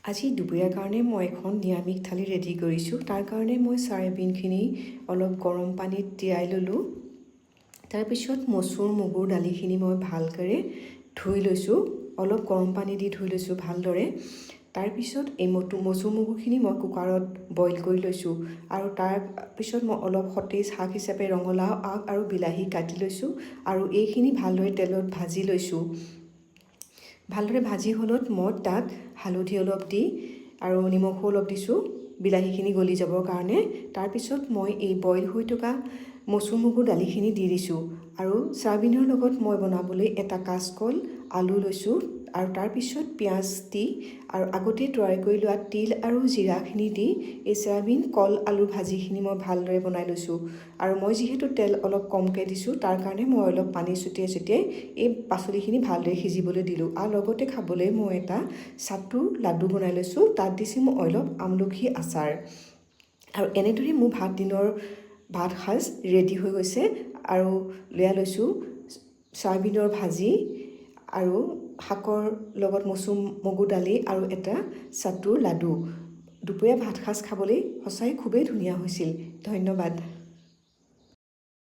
আজি দুপৰীয়াৰ কাৰণে মই এখন নিৰামিষ থালি ৰেডি কৰিছোঁ। তাৰ কাৰণে মই চয়াবিনখিনি অলপ গৰম পানীত তিয়াই ল'লোঁ। তাৰপিছত মচুৰ মগুৰ দালিখিনি মই ভালকৈ ধুই লৈছোঁ, অলপ গৰম পানী দি ধুই লৈছোঁ ভালদৰে। তাৰপিছত এই মচুৰ মগুখিনি মই কুকাৰত বইল কৰি লৈছোঁ আৰু তাৰপিছত মই অলপ সতেজ শাক হিচাপে ৰঙালাও আগ আৰু বিলাহী কাটি লৈছোঁ আৰু এইখিনি ভালদৰে তেলত ভাজি লৈছোঁ। ভালদৰে ভাজি হ'লত মই তাত হালধি অলপ দি আৰু নিমখো অলপ দিছোঁ বিলাহীখিনি গলি যাবৰ কাৰণে। তাৰপিছত মই এই বইল হৈ থকা মচুৰ মগুৰ দালিখিনি দি দিছোঁ আৰু চয়াবিনৰ লগত মই বনাবলৈ এটা কাচকল আলু লৈছোঁ আৰু তাৰপিছত পিঁয়াজ দি আৰু আগতে তৈয়াৰ কৰি লোৱা তিল আৰু জিৰাখিনি দি এই চয়াবিন কল আলু ভাজিখিনি মই ভালদৰে বনাই লৈছোঁ। আৰু মই যিহেতু তেল অলপ কমকৈ দিছোঁ তাৰ কাৰণে মই অলপ পানী ছটিয়াই এই পাচলিখিনি ভালদৰে সিজিবলৈ দিলোঁ। আৰু লগতে খাবলৈ মই এটা চাটুৰ লাডু বনাই লৈছোঁ, তাত দিছোঁ মই অলপ আমলখি আচাৰ। আৰু এনেদৰে মোৰ ভাত সাজ ৰেডি হৈ গৈছে আৰু লৈ লৈছোঁ চয়াবিনৰ ভাজি আৰু শাকৰ লগত মচুৰ মগুৰ দালি আৰু এটা চাটুৰ লাডু। দুপৰীয়া ভাত সাজ খাবলৈ সঁচাই খুবেই ধুনীয়া হৈছিল। ধন্যবাদ।